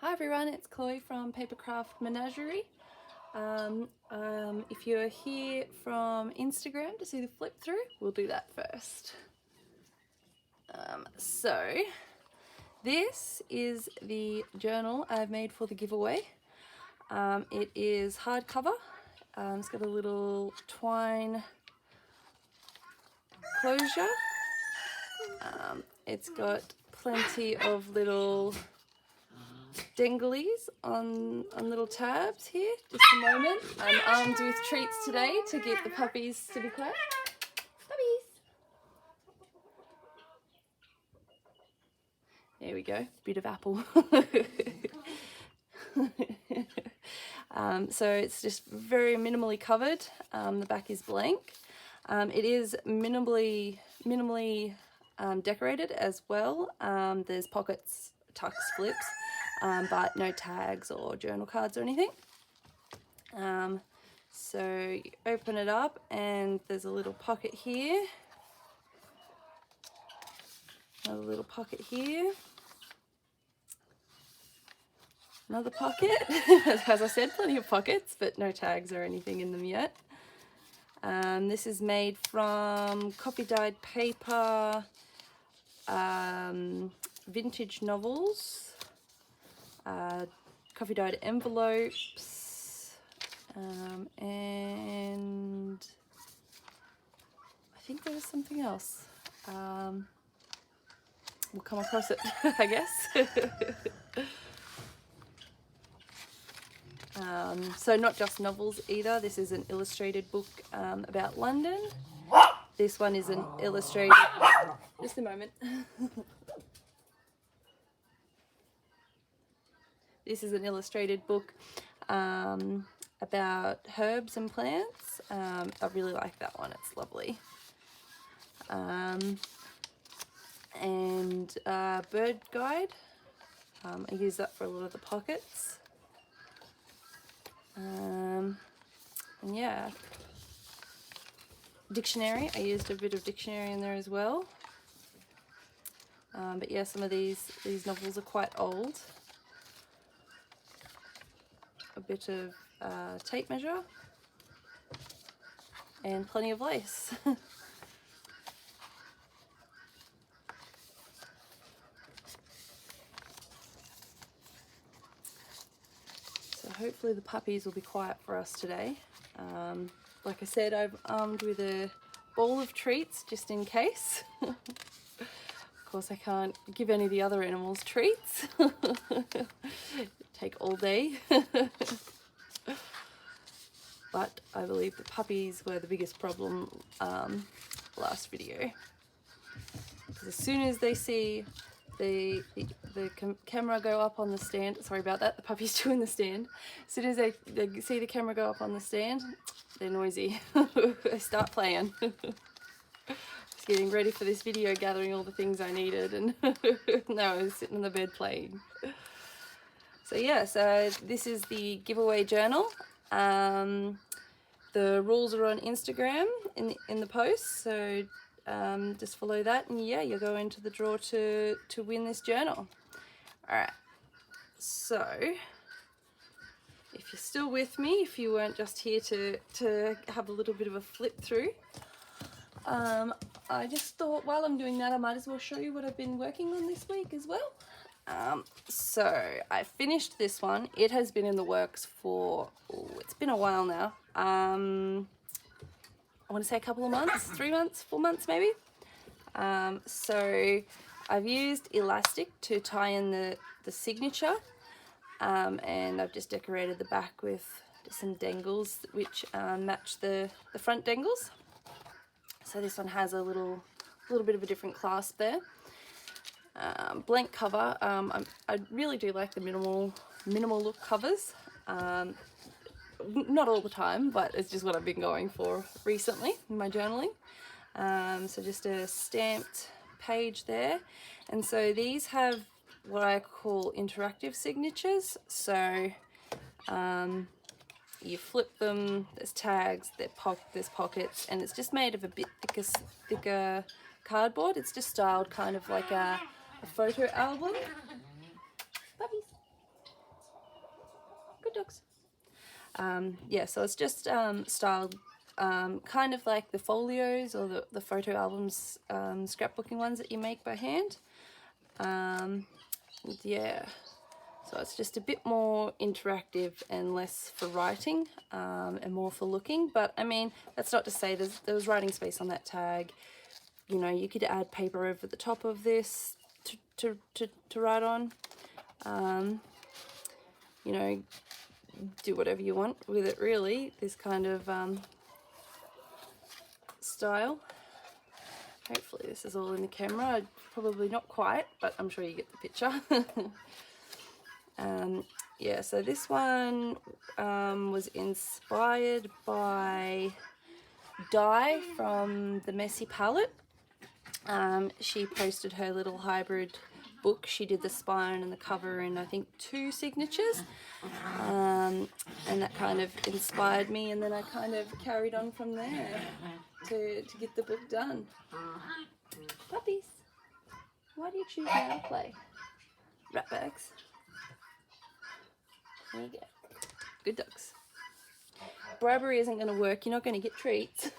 Hi everyone, it's Chloe from APapercraftMenagerie. If you're here from Instagram to see the flip through, we'll do that first. So this is the journal I've made for the giveaway. It is hardcover. It's got a little twine closure. It's got plenty of little danglies on little tabs here. Just a moment. I'm armed with treats today to get the puppies to be quiet. Puppies! There we go. Bit of apple. So it's just very minimally covered. The back is blank. It is minimally decorated as well. There's pockets, tucks, flips. But no tags or journal cards or anything. So you open it up and there's a little pocket here. Another little pocket here. Another pocket. As I said, plenty of pockets, but no tags or anything in them yet. This is made from copy-dyed paper, vintage novels, coffee dyed envelopes, and I think there was something else. We'll come across it, I guess. So not just novels either. This is an illustrated book about London. This one is an illustrated... Just a moment. This is an illustrated book about herbs and plants. I really like that one, it's lovely. And bird guide. I use that for a lot of the pockets. And yeah, dictionary. I used a bit of dictionary in there as well. But yeah, some of these novels are quite old. A bit of tape measure and plenty of lace. So hopefully the puppies will be quiet for us today. Like I said, I've armed with a bowl of treats just in case. Of course I can't give any of the other animals treats. Take all day. But I believe the puppies were the biggest problem last video. Because as soon as they see the camera go up on the stand, sorry about that, the puppies two in the stand. As soon as they see the camera go up on the stand, they're noisy. They start playing. Just getting ready for this video, gathering all the things I needed, and now I was sitting on the bed playing. So yeah, so this is the giveaway journal. The rules are on Instagram in the post, so just follow that, and yeah, you'll go into the draw to win this journal. Alright, so if you're still with me, if you weren't just here to have a little bit of a flip through, I just thought while I'm doing that I might as well show you what I've been working on this week as well. So I finished this one. It has been in the works for, it's been a while now. I want to say a couple of months, 3 months, 4 months maybe. So I've used elastic to tie in the signature, and I've just decorated the back with just some dangles which match the front dangles. So this one has a little bit of a different clasp there. Blank cover. I really do like the minimal look covers. Not all the time, but it's just what I've been going for recently in my journaling. So just a stamped page there, and so these have what I call interactive signatures. So you flip them, there's tags, there's pockets, and it's just made of a bit thicker cardboard. It's just styled kind of like a photo album. Puppies. Good dogs. Yeah, so it's just styled kind of like the folios or the photo albums, scrapbooking ones that you make by hand. Yeah, so it's just a bit more interactive and less for writing and more for looking. But I mean, that's not to say there was writing space on that tag. You know, you could add paper over the top of this to write on. You know, do whatever you want with it really, this kind of style. Hopefully this is all in the camera. Probably not quite, but I'm sure you get the picture. Yeah, so this one was inspired by Di from the Messy Palette. She posted her little hybrid book. She did the spine and the cover in I think 2 signatures, and that kind of inspired me, and then I kind of carried on from there to get the book done. Puppies, why do you choose now to play? Rat bags. There you go. Good dogs. Bribery isn't going to work. You're not going to get treats.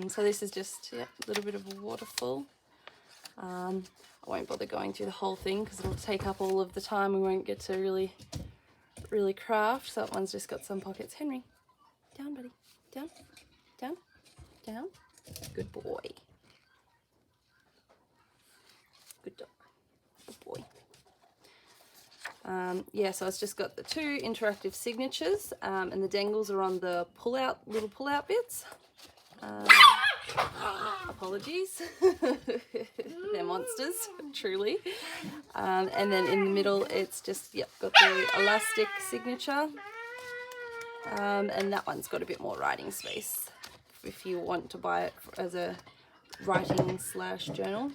So this is just a little bit of a waterfall. I won't bother going through the whole thing because it'll take up all of the time. We won't get to really craft. So that one's just got some pockets. Henry, down, buddy. Down, down, down. Good boy. Good dog. Good boy. Yeah, so it's just got the 2 interactive signatures, and the dangles are on the little pull-out bits. Apologies. They're monsters, truly. And then in the middle, it's just, yep, got the elastic signature. And that one's got a bit more writing space if you want to buy it as a writing/journal.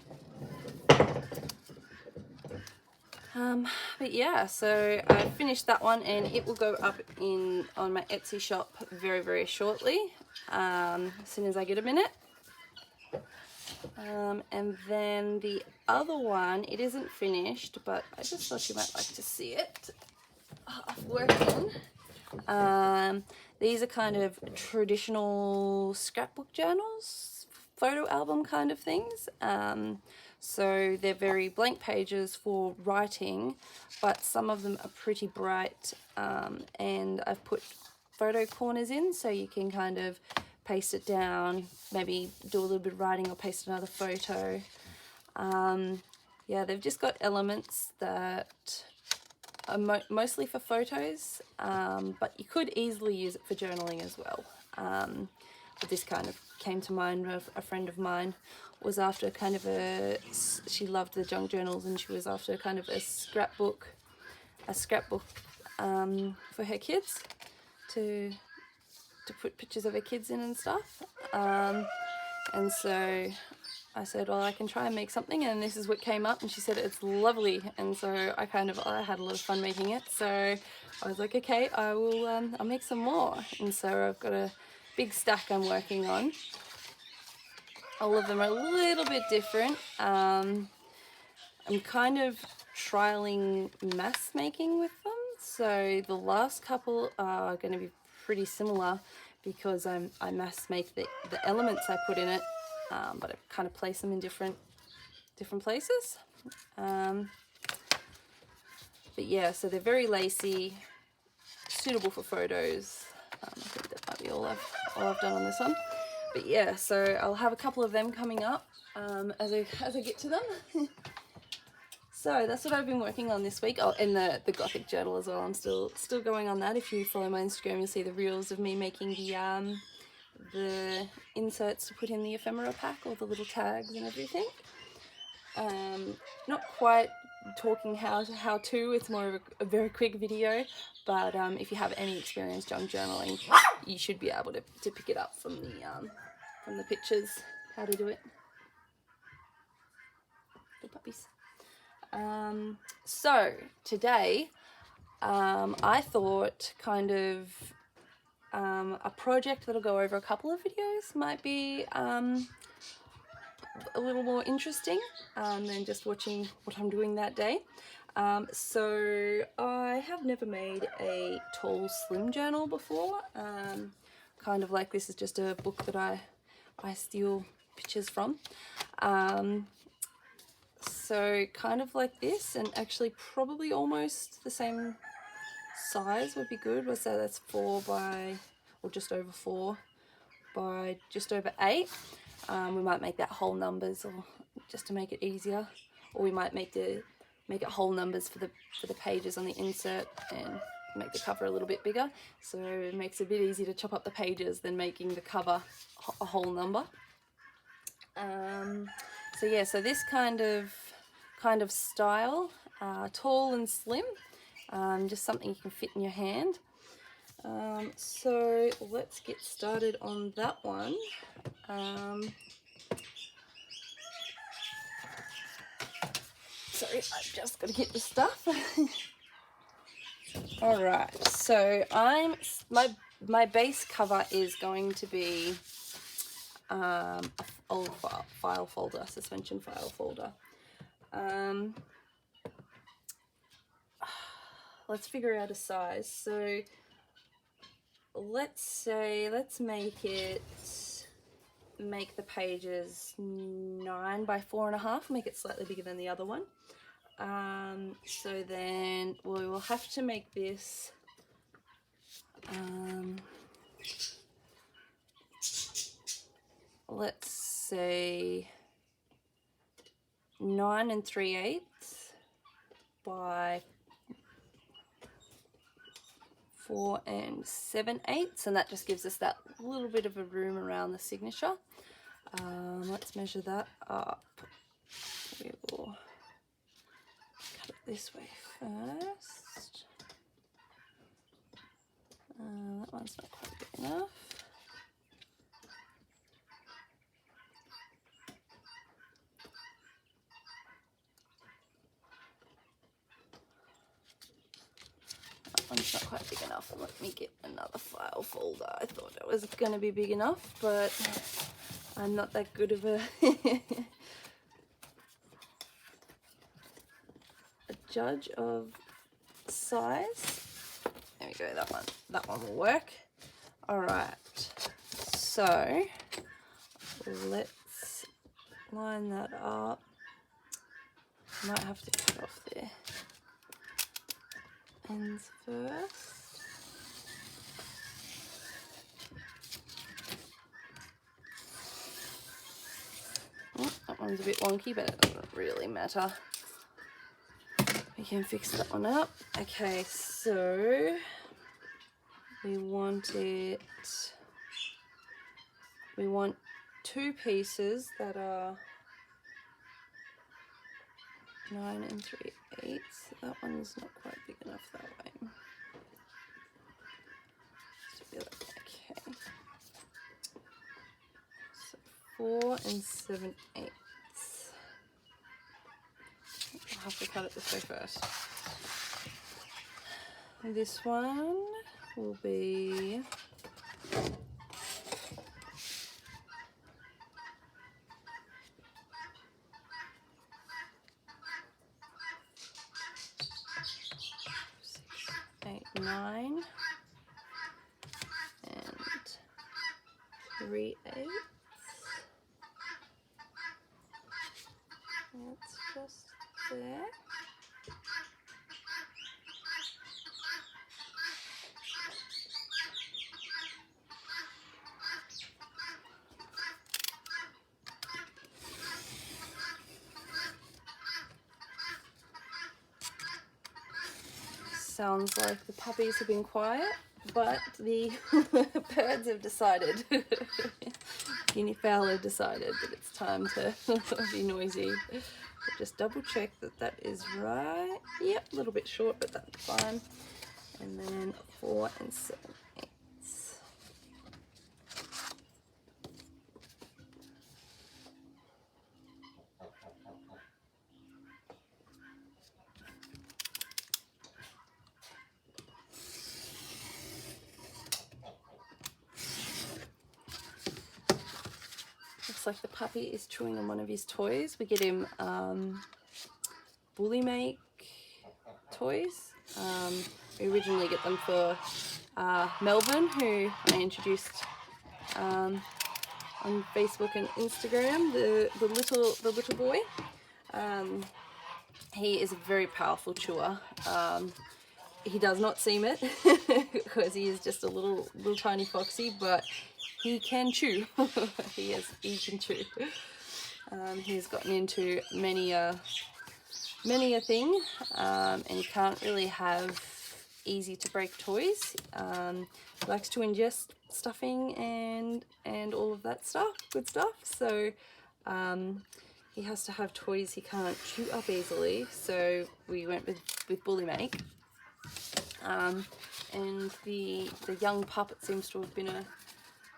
But yeah, so I finished that one, and it will go up on my Etsy shop very, very shortly, as soon as I get a minute. And then the other one, it isn't finished, but I just thought you might like to see it working. These are kind of traditional scrapbook journals, photo album kind of things. So they're very blank pages for writing, but some of them are pretty bright, and I've put photo corners in so you can kind of paste it down, maybe do a little bit of writing or paste another photo. Yeah, they've just got elements that are mostly for photos, but you could easily use it for journaling as well. But this kind of came to mind. A friend of mine was after kind of she loved the junk journals, and she was after kind of a scrapbook for her kids to put pictures of her kids in and stuff. And so I said, well, I can try and make something, and this is what came up, and she said it's lovely, and so I had a lot of fun making it. So I was like, okay, I'll make some more. And so I've got a big stack I'm working on. All of them are a little bit different. I'm kind of trialing mass making with them, so the last couple are going to be pretty similar because I mass make the elements I put in it, but I kind of place them in different places. But yeah, so they're very lacy, suitable for photos. I think that might be all I've done on this one. But yeah, so I'll have a couple of them coming up as I get to them. So that's what I've been working on this week. Oh, and the Gothic journal as well. I'm still going on that. If you follow my Instagram, you'll see the reels of me making the inserts to put in the ephemera pack, all the little tags and everything. Not quite talking how to. It's more of a very quick video. But if you have any experience junk journaling, you should be able to pick it up from the pictures, how to do it. The puppies. So today I thought kind of a project that'll go over a couple of videos might be a little more interesting than just watching what I'm doing that day. So I have never made a tall slim journal before. Kind of like this is just a book that I steal pictures from. So kind of like this, and actually probably almost the same size would be good. We'll say that's 4 by, or just over 4 by just over 8. We might make that whole numbers, or just to make it easier, or we might make it whole numbers for the pages on the insert and make the cover a little bit bigger, so it makes it a bit easier to chop up the pages than making the cover a whole number. So yeah, so this kind of style, tall and slim, just something you can fit in your hand. So let's get started on that one. Sorry, I've just got to get the stuff. All right, so my base cover is going to be a old file folder, suspension file folder. Let's figure out a size. So let's make the pages 9 by 4.5, make it slightly bigger than the other one. So then we will have to make this let's say 9 3/8 by 4 7/8, and that just gives us that little bit of a room around the signature. Let's measure that up. We will cut it this way first. That one's not quite big enough. That one's not quite big enough. Let me get another file folder. I thought it was going to be big enough, but I'm not that good of a judge of size. There we go, that one will work. All right, so let's line that up. Might have to cut off there ends first. Oh, that one's a bit wonky, but it doesn't really matter. We can fix that one up. Okay, so we want 2 pieces that are 9 3/8. That one's not quite big enough that way. Okay. So 4 7/8. I'll have to cut it this way first. And this one will be 9 and 3/8. That's just there. Sounds like the puppies have been quiet, but the birds have decided, guinea fowl have decided that it's time to be noisy. But just double check that that is right. Yep, a little bit short, but that's fine. And then 4 7/8. Looks like the puppy is chewing on one of his toys. We get him Bully Make toys. We originally get them for Melvin, who I introduced on Facebook and Instagram, the little boy. He is a very powerful chewer. He does not seem it because he is just a little tiny foxy, but he can chew. he can chew. He's gotten into many a thing, and he can't really have easy to break toys. He likes to ingest stuffing and all of that stuff, good stuff. So he has to have toys he can't chew up easily. So we went with Bully Make. And the young pup, it seems to have been a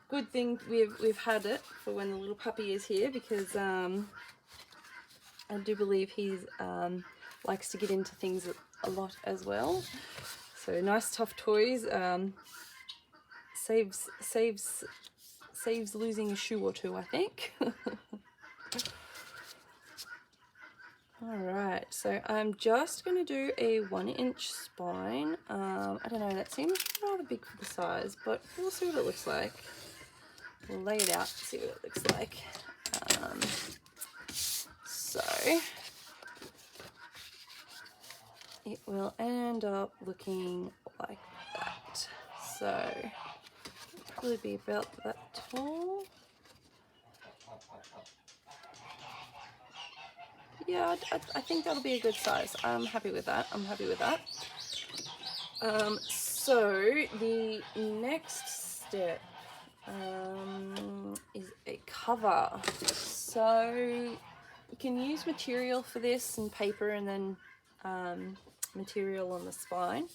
good thing we've had it for when the little puppy is here, because I do believe he likes to get into things a lot as well. So nice tough toys, saves losing a shoe or two, I think. Alright, so I'm just going to do a 1-inch spine. I don't know, that seems rather big for the size, but we'll see what it looks like. We'll lay it out, see what it looks like. So it will end up looking like that. So it'll probably be about that tall. Yeah, I think that'll be a good size. I'm happy with that. So the next step is a cover. So you can use material for this and paper, and then material on the spine.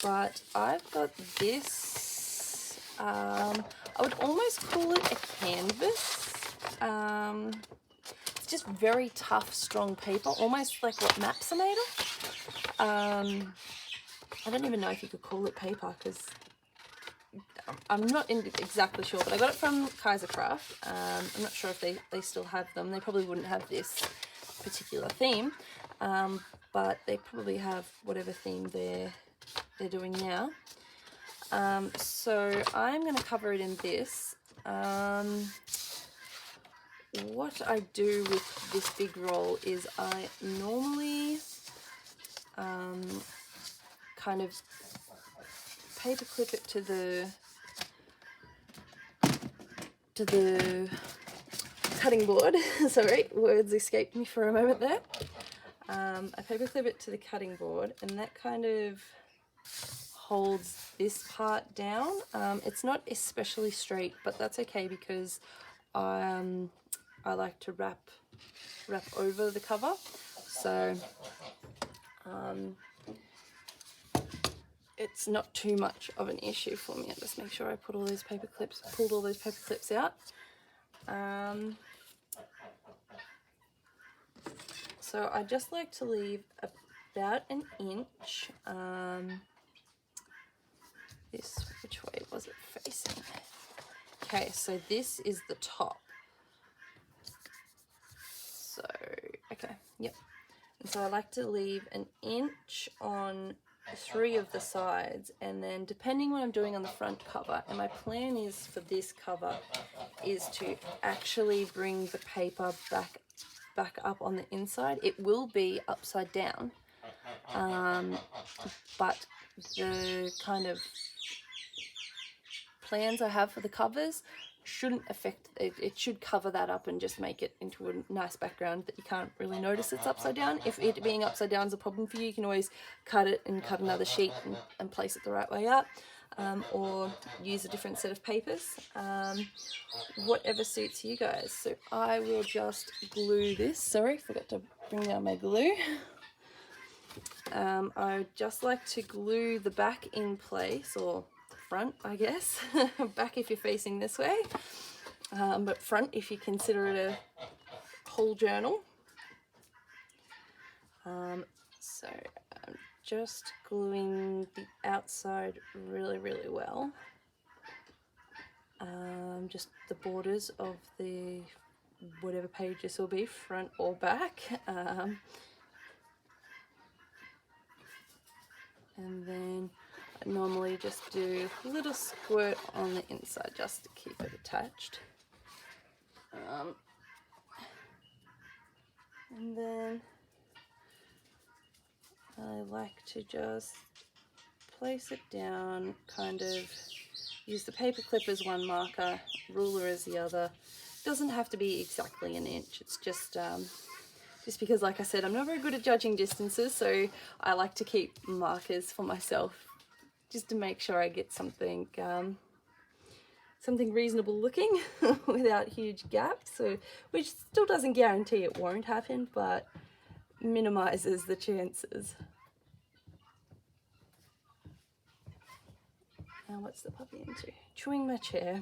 But I've got this. I would almost call it a canvas. It's just very tough, strong paper, almost like what maps are made of. I don't even know if you could call it paper, because I'm not exactly sure, but I got it from Kaisercraft. I'm not sure if they still have them. They probably wouldn't have this particular theme, but they probably have whatever theme they're doing now. So I'm going to cover it in this. What I do with this big roll is I normally kind of paper clip it to the cutting board. Sorry, words escaped me for a moment there. I paper clip it to the cutting board, and that kind of holds this part down. It's not especially straight, but that's okay, because I like to wrap over the cover. So it's not too much of an issue for me. I just make sure I pulled all those paper clips out. So I just like to leave about an inch. Which way was it facing? Okay, so this is the top. So, okay, yep. And so I like to leave an inch on 3 of the sides, and then depending what I'm doing on the front cover, and my plan is for this cover is to actually bring the paper back up on the inside. It will be upside down, but the kind of plans I have for the covers shouldn't affect it. It should cover that up and just make it into a nice background that you can't really notice it's upside down. If it being upside down is a problem for you, you can always cut it and cut another sheet and place it the right way up, or use a different set of papers, whatever suits you guys. So I will just glue this. Sorry, forgot to bring down my glue. I just like to glue the back in place, or front, I guess. Back if you're facing this way, but front if you consider it a whole journal. So I'm just gluing the outside really well, just the borders of the whatever page this will be, front or back. And then I normally just do a little squirt on the inside just to keep it attached. And then I like to just place it down, kind of use the paper clip as one marker, ruler as the other. Doesn't have to be exactly an inch, it's just because, like I said, I'm not very good at judging distances, so I like to keep markers for myself just to make sure I get something something reasonable looking without huge gaps, so which still doesn't guarantee it won't happen, but minimizes the chances. Now what's the puppy into? Chewing my chair.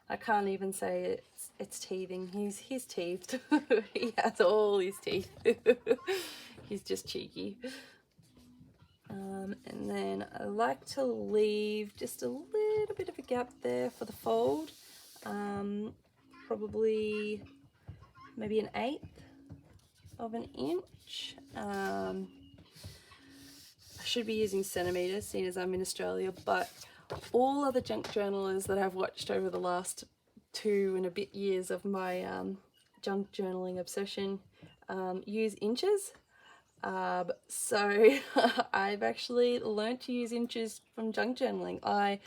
I can't even say it's teething. He's teethed. He has all his teeth. He's just cheeky. And then I like to leave just a little bit of a gap there for the fold. Probably maybe 1/8 of an inch. I should be using centimeters, seeing as I'm in Australia, but all other junk journalers that I've watched over the last 2 and a bit years of my junk journaling obsession use inches. So I've actually learned to use inches from junk journaling. I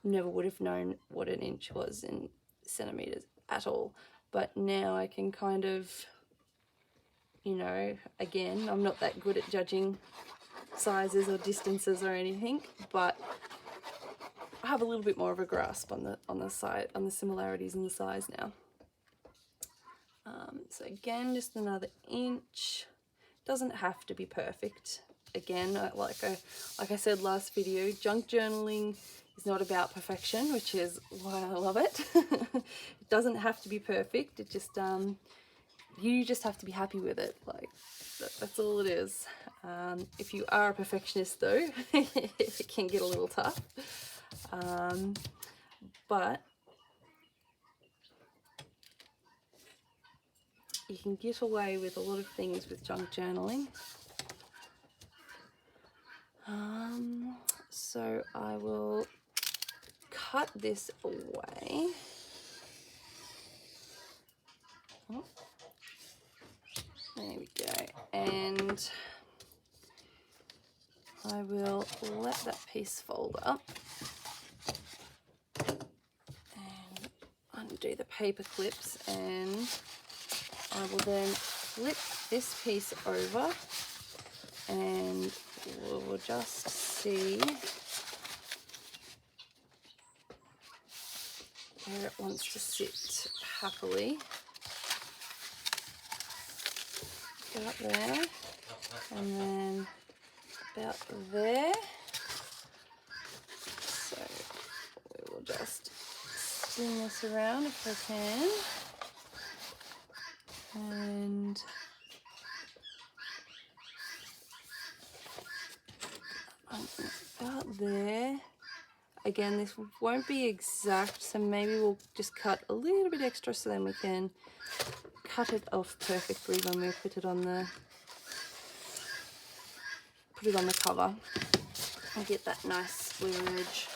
never would have known what an inch was in centimeters at all, but now I can kind of, you know, again, I'm not that good at judging sizes or distances or anything, but I have a little bit more of a grasp on the similarities in the size now. So again, just another inch. Doesn't have to be perfect. Again, like I said last video, junk journaling is not about perfection, which is why I love it. It doesn't have to be perfect. It just you just have to be happy with it. Like that's all it is. If you are a perfectionist, though, it can get a little tough. But you can get away with a lot of things with junk journaling. So I will cut this away. Oh, there we go. And I will let that piece fold up and undo the paper clips, and I will then flip this piece over and we'll just see where it wants to sit happily. About there, and then about there. So we will just spin this around if I can. And about there. Again, this won't be exact, so maybe we'll just cut a little bit extra so then we can cut it off perfectly when we put it on the cover and get that nice square edge.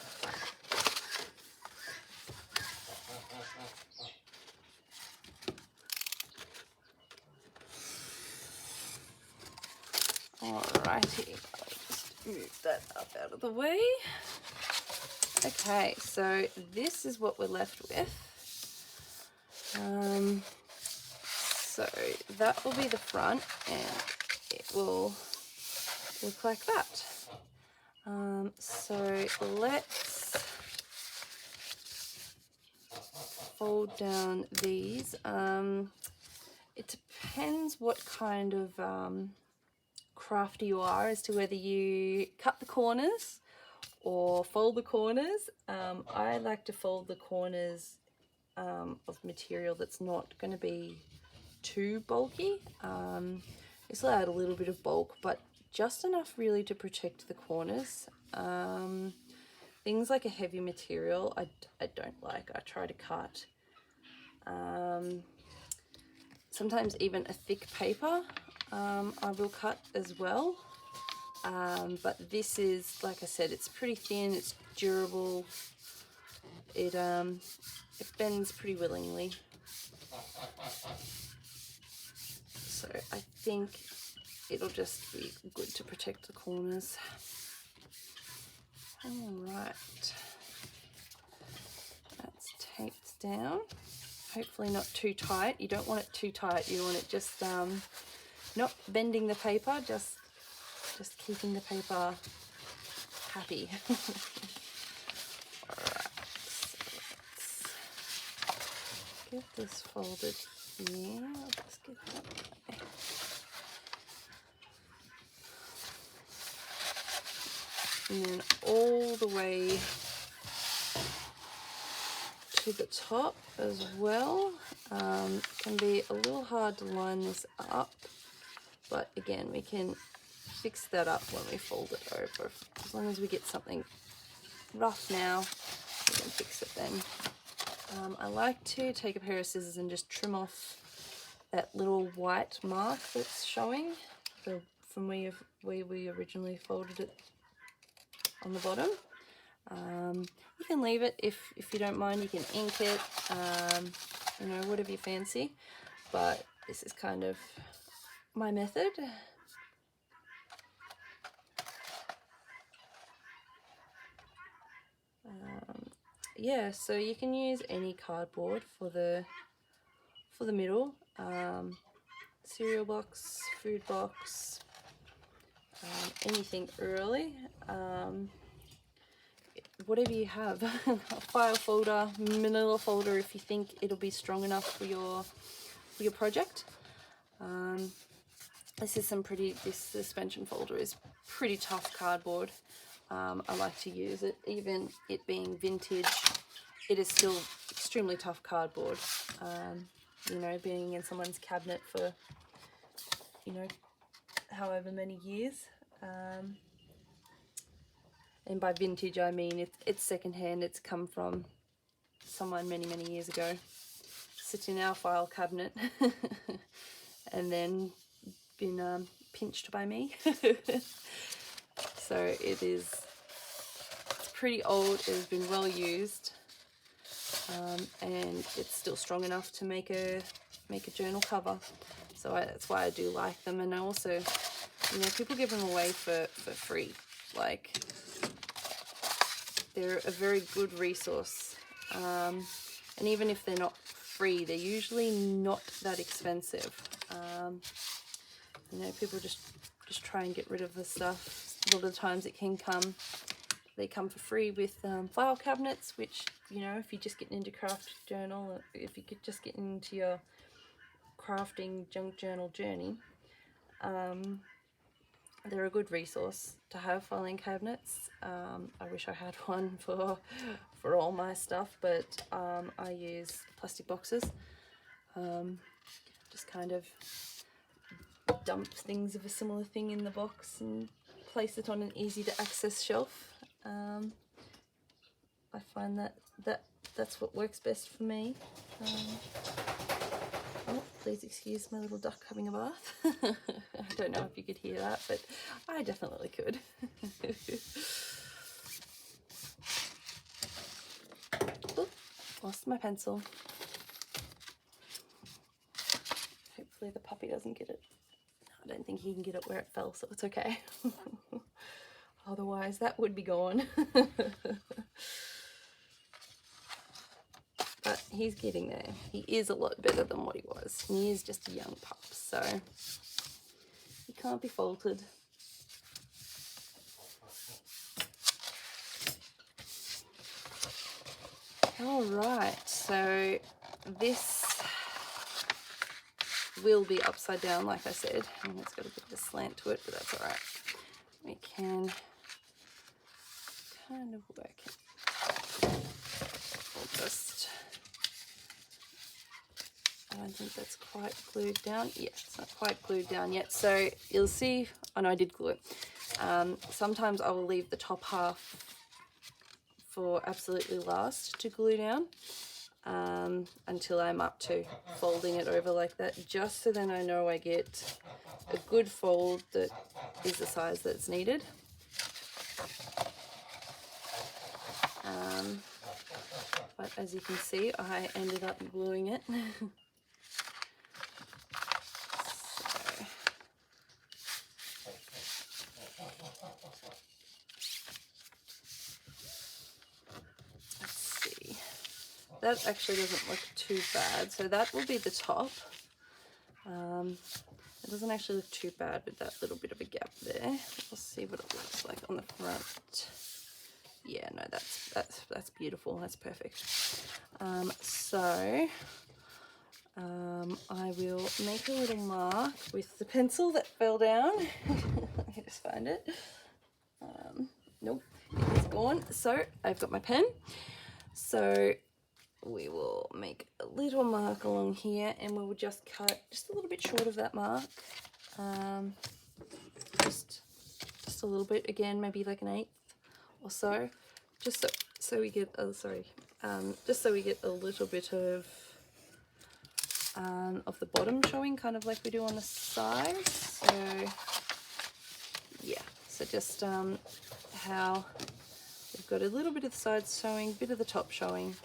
Alrighty, I'll just move that up out of the way. Okay, so this is what we're left with. So that will be the front, and it will look like that. So let's fold down these. It depends what kind of crafty you are as to whether you cut the corners or fold the corners. I like to fold the corners of material that's not going to be too bulky. This will add a little bit of bulk, but just enough really to protect the corners. Things like a heavy material I don't like. I try to cut. Sometimes even a thick paper I will cut as well. But this is, like I said, it's pretty thin, it's durable, it bends pretty willingly. So I think it'll just be good to protect the corners. Alright, that's taped down. Hopefully not too tight. You don't want it too tight, you want it just not bending the paper, just keeping the paper happy. Alright, so let's get this folded here. I'll just get that way. And then all the way to the top as well. Can be a little hard to line this up, but again, we can fix that up when we fold it over. As long as we get something rough now, we can fix it then. I like to take a pair of scissors and just trim off that little white mark that's showing from where we originally folded it on the bottom. You can leave it if you don't mind. You can ink it, you know, whatever you fancy, but this is kind of my method. Yeah, so you can use any cardboard for the middle, cereal box, food box, anything really. Whatever you have, a file folder, manila folder if you think it'll be strong enough for your project. This suspension folder is pretty tough cardboard. I like to use it, even it being vintage, it is still extremely tough cardboard. You know, being in someone's cabinet for, you know, however many years. And by vintage I mean it's secondhand, it's come from someone many years ago, sits in our file cabinet and then been pinched by me. So it's pretty old, it has been well used, and it's still strong enough to make a journal cover. So that's why I do like them. And I also, you know, people give them away for free. Like, they're a very good resource, and even if they're not free, they're usually not that expensive. You know, people just try and get rid of the stuff. A lot of the times they come for free with file cabinets, which, you know, if you're just getting into craft journal, if you could just get into your crafting junk journal journey, they're a good resource to have, filing cabinets. I wish I had one for all my stuff, but I use plastic boxes. Just kind of dump things of a similar thing in the box and place it on an easy to access shelf. I find that's what works best for me. Oh, please excuse my little duck having a bath. I don't know if you could hear that, but I definitely could. Oop, lost my pencil. Hopefully the puppy doesn't get it. I don't think he can get it where it fell, so it's okay. Otherwise that would be gone. But he's getting there. He is a lot better than what he was. He is just a young pup, so he can't be faulted. Alright, so this will be upside down, like I said, and it's got a bit of a slant to it, but that's alright. We can kind of work it. We'll just, I don't think that's quite glued down. Yeah, it's not quite glued down yet. So you'll see, oh no, I did glue it. Sometimes I will leave the top half for absolutely last to glue down, until I'm up to folding it over like that, just so then I know I get a good fold that is the size that's needed. But as you can see, I ended up gluing it. That actually doesn't look too bad, so that will be the top. It doesn't actually look too bad with that little bit of a gap there. Let's see what it looks like on the front. Yeah, no, that's beautiful. That's perfect. I will make a little mark with the pencil that fell down. Let me just find it. Nope, it's gone. So I've got my pen. So we will make a little mark along here, and we will just cut just a little bit short of that mark. Just a little bit, again, maybe like an 1/8 or so, just so we get just so we get a little bit of the bottom showing, kind of like we do on the side. So yeah, so just how we've got a little bit of the sides showing, bit of the top showing.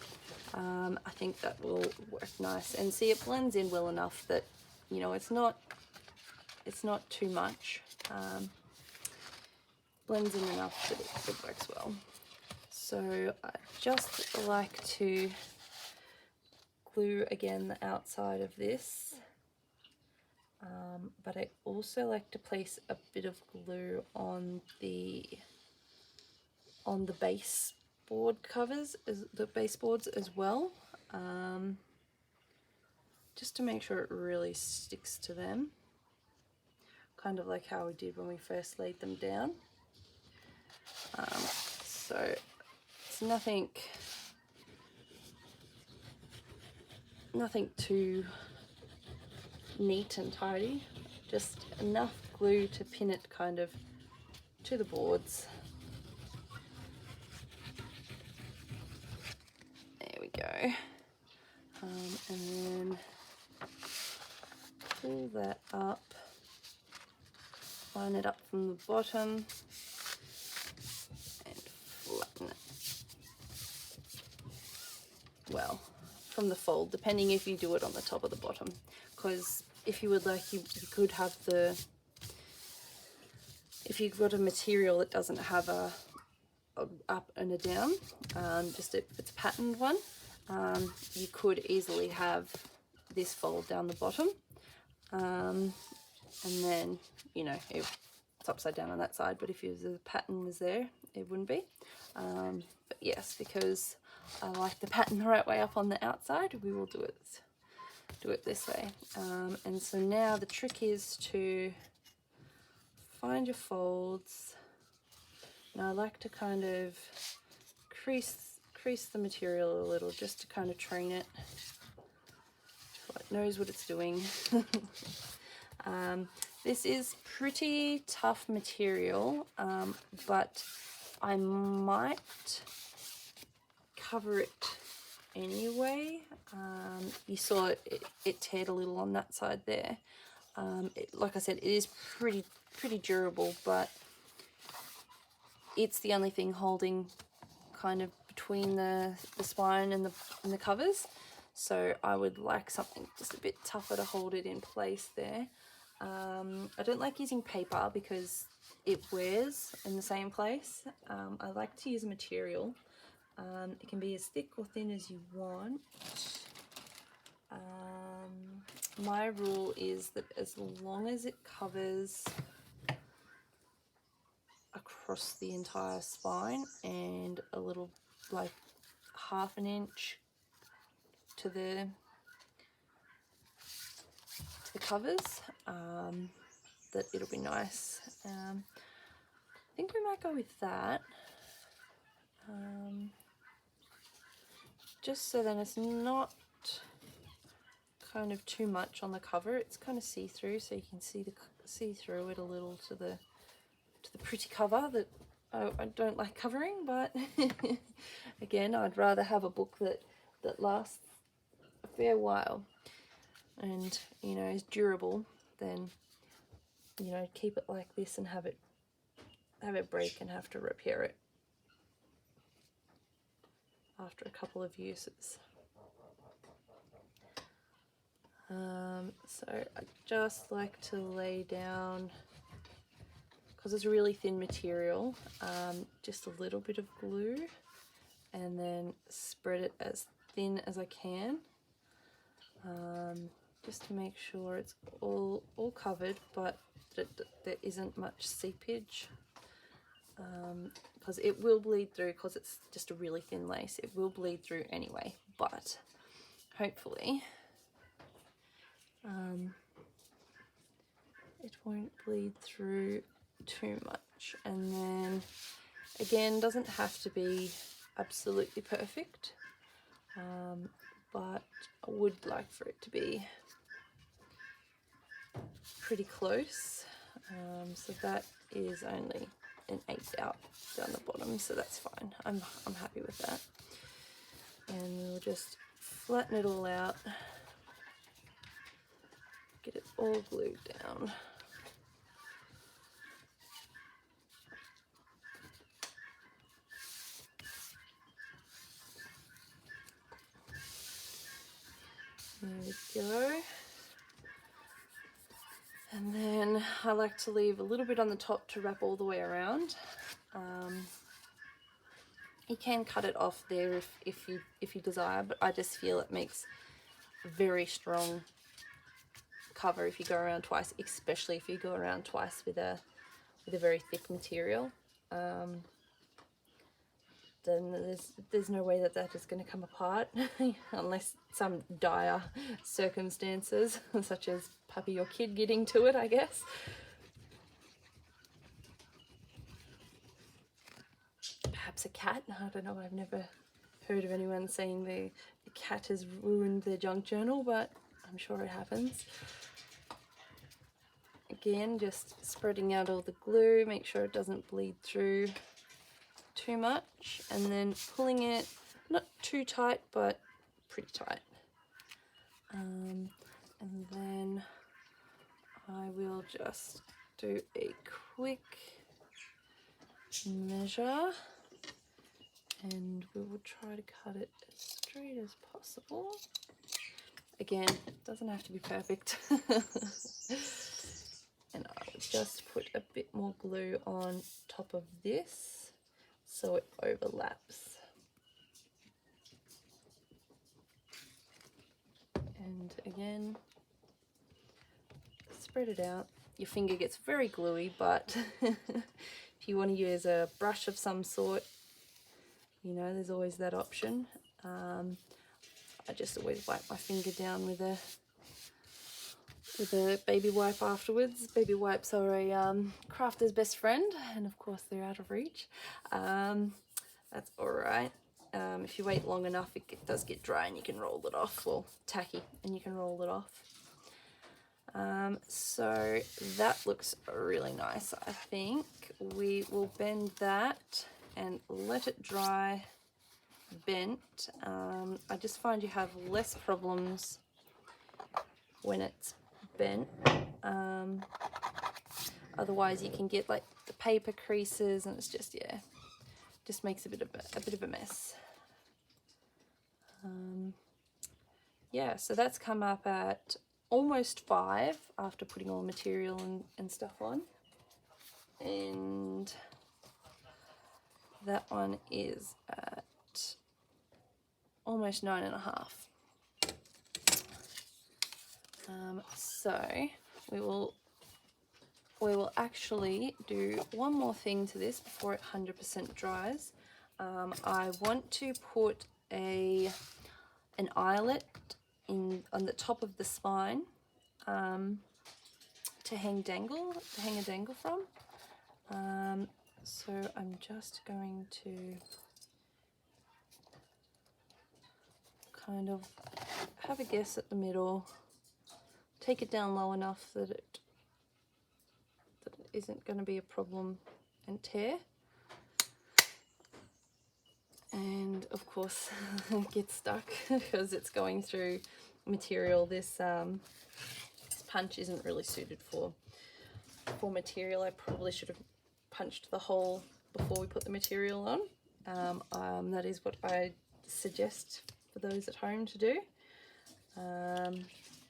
I think that will work nice, and see, it blends in well enough that, you know, it's not too much. Blends in enough that it works well. So I just like to glue again the outside of this, but I also like to place a bit of glue on the baseboard covers, the baseboards as well, just to make sure it really sticks to them, kind of like how we did when we first laid them down. So it's nothing too neat and tidy, just enough glue to pin it kind of to the boards. There we go. And then pull that up, line it up from the bottom, and flatten it. Well, from the fold, depending if you do it on the top or the bottom, because if you would like, you could have if you've got a material that doesn't have a up and a down, just if it's a patterned one, you could easily have this fold down the bottom, and then, you know, it's upside down on that side, but if the pattern was there, it wouldn't be. But yes, because I like the pattern the right way up on the outside, we will do it this way. And so now the trick is to find your folds. Now I like to kind of crease the material a little, just to kind of train it so it knows what it's doing. This is pretty tough material, but I might cover it anyway. You saw it teared a little on that side there. Like I said, it is pretty durable, but it's the only thing holding kind of between the spine and the covers. So I would like something just a bit tougher to hold it in place there. I don't like using paper because it wears in the same place. I like to use a material. It can be as thick or thin as you want. My rule is that as long as it covers across the entire spine and a little, like 1/2 inch to the covers, that it'll be nice. I think we might go with that, just so then it's not kind of too much on the cover. It's kind of see-through, so you can see through it a little to the pretty cover that I don't like covering. But again, I'd rather have a book that lasts a fair while and, you know, is durable than you know, keep it like this and have it break and have to repair it after a couple of uses. So I just like to lay down, because it's a really thin material, just a little bit of glue and then spread it as thin as I can, just to make sure it's all covered, but that there isn't much seepage, because it will bleed through, because it's just a really thin lace. It will bleed through anyway, but hopefully it won't bleed through too much. And then again, doesn't have to be absolutely perfect, but I would like for it to be pretty close. So that is only an 1/8 out down the bottom, so that's fine. I'm happy with that. And we'll just flatten it all out, get it all glued down. There we go. And then I like to leave a little bit on the top to wrap all the way around. You can cut it off there if you desire, but I just feel it makes a very strong cover if you go around twice, especially if you go around twice with a very thick material. Then there's no way that is going to come apart unless some dire circumstances, such as puppy or kid getting to it, I guess. Perhaps a cat. I don't know, I've never heard of anyone saying the cat has ruined their junk journal, but I'm sure it happens. Again, just spreading out all the glue, make sure it doesn't bleed through too much, and then pulling it not too tight but pretty tight, and then I will just do a quick measure, and we will try to cut it as straight as possible. Again, it doesn't have to be perfect. And I'll just put a bit more glue on top of this so it overlaps. And again, spread it out. Your finger gets very gluey, but if you want to use a brush of some sort, you know, there's always that option. I just always wipe my finger down with a baby wipe afterwards. Baby wipes are a crafter's best friend, and of course they're out of reach. That's alright. If you wait long enough, it does get dry and you can roll it off, well, tacky, and you can roll it off. So that looks really nice. I think we will bend that and let it dry bent. I just find you have less problems when it's bent. Otherwise you can get like the paper creases, and it's just, yeah, just makes a bit of a mess. Yeah, so that's come up at almost 5 after putting all the material and stuff on, and that one is at almost 9.5. So we will actually do one more thing to this before it 100% dries. I want to put an eyelet on the top of the spine to hang a dangle from. So I'm just going to kind of have a guess at the middle, take it down low enough that it isn't going to be a problem and tear, and of course get stuck because it's going through material this punch isn't really suited for. for material, I probably should have punched the hole before we put the material on. That is what I suggest for those at home to do.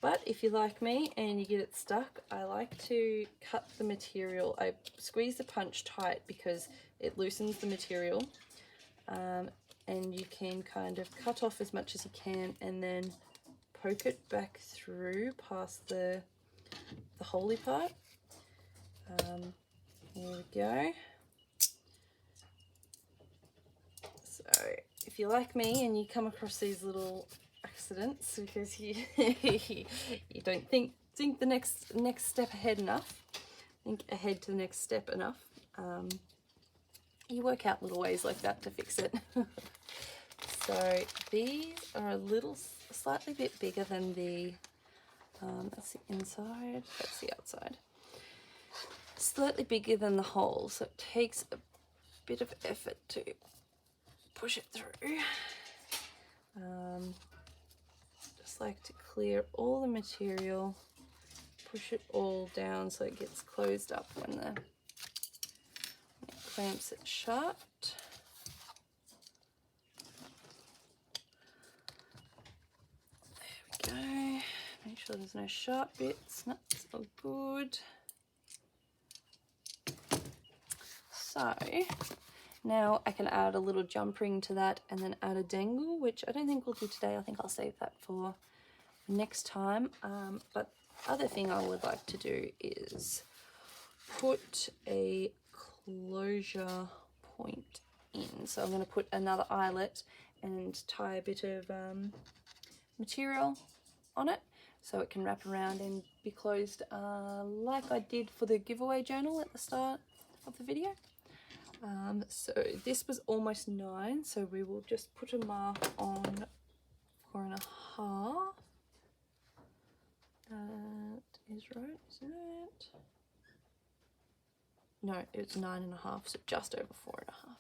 But if you're like me and you get it stuck, I like to cut the material. I squeeze the punch tight because it loosens the material, and you can kind of cut off as much as you can and then poke it back through past the holy part. Here we go. So if you're like me and you come across these little accidents because you you don't think the next step ahead enough, think ahead to the next step enough, you work out little ways like that to fix it. So these are a little slightly bit bigger than the that's the inside, that's the outside, slightly bigger than the hole, so it takes a bit of effort to push it through. Just like to clear all the material, push it all down so it gets closed up when it clamps it shut. There we go. Make sure there's no sharp bits. No, it's all good. So now I can add a little jump ring to that and then add a dangle, which I don't think we'll do today. I think I'll save that for next time. But other thing I would like to do is put a closure point in. So I'm going to put another eyelet and tie a bit of material on it so it can wrap around and be closed, like I did for the giveaway journal at the start of the video. So this was almost 9, so we will just put a mark on 4.5. That is right, isn't it? No, it's 9.5, so just over 4.5.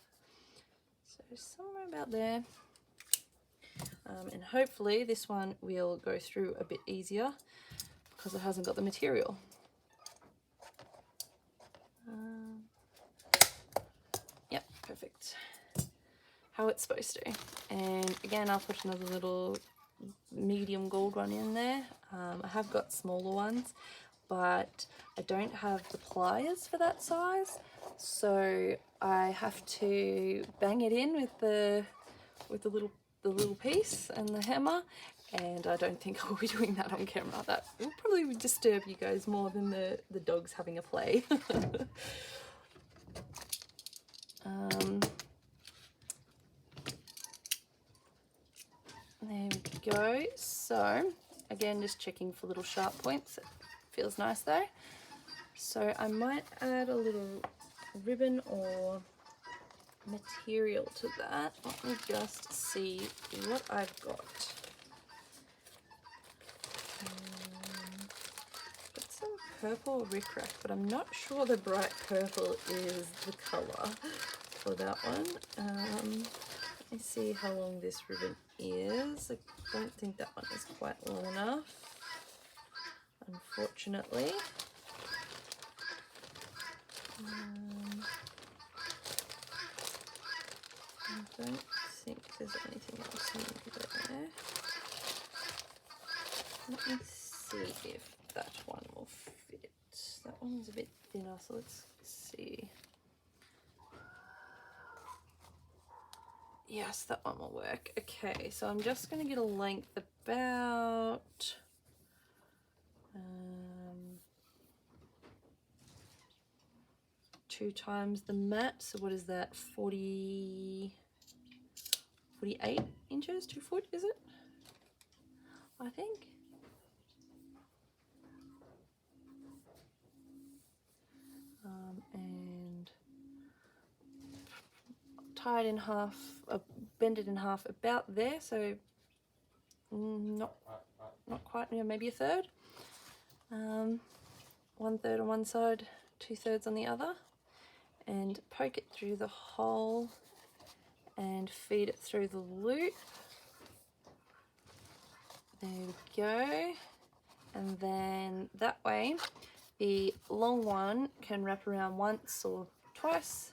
So somewhere about there. And hopefully this one will go through a bit easier because it hasn't got the material. Yep, perfect. How it's supposed to. And again, I'll put another little medium gold one in there. I have got smaller ones, but I don't have the pliers for that size, so I have to bang it in with the little piece and the hammer, and I don't think I'll be doing that on camera. That will probably disturb you guys more than the dogs having a play. There we go. So again, just checking for little sharp points. It feels nice though. So I might add a little ribbon or material to that. Let me just see what I've got. Got some purple rickrack, but I'm not sure the bright purple is the colour for that one. Let me see how long this ribbon is. I don't think that one is quite long enough, unfortunately. I don't think there's anything else in there. Let me see if that one will fit. That one's a bit thinner, so let's see. Yes, that one will work. Okay, so I'm just going to get a length about 2 times the mat. So what is that? 48 inches? 2 foot, is it? I think. And tie it in half, bend it in half about there, so not quite, you know, maybe 1/3. 1/3 on one side, 2/3 on the other, and poke it through the hole and feed it through the loop. There we go. And then that way the long one can wrap around once or twice,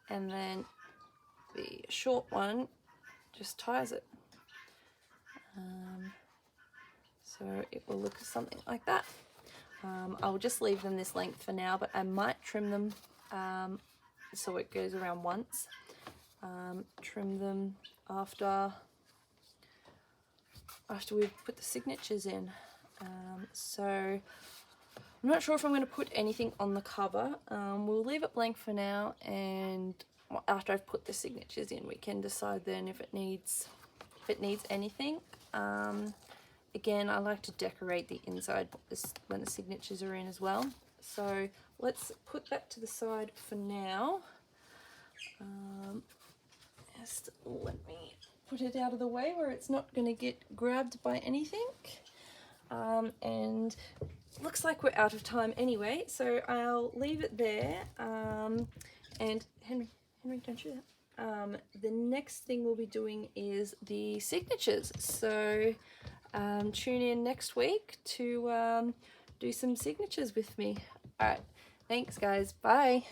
and then the short one just ties it. So it will look something like that. I'll just leave them this length for now, but I might trim them so it goes around once. Trim them after we've put the signatures in. So I'm not sure if I'm going to put anything on the cover. We'll leave it blank for now, and after I've put the signatures in, we can decide then if it needs anything. Again, I like to decorate the inside when the signatures are in as well. So let's put that to the side for now. Just let me put it out of the way where it's not going to get grabbed by anything. And looks like we're out of time anyway, so I'll leave it there. And Henry, don't you? The next thing we'll be doing is the signatures. So tune in next week to do some signatures with me. All right, thanks guys, bye.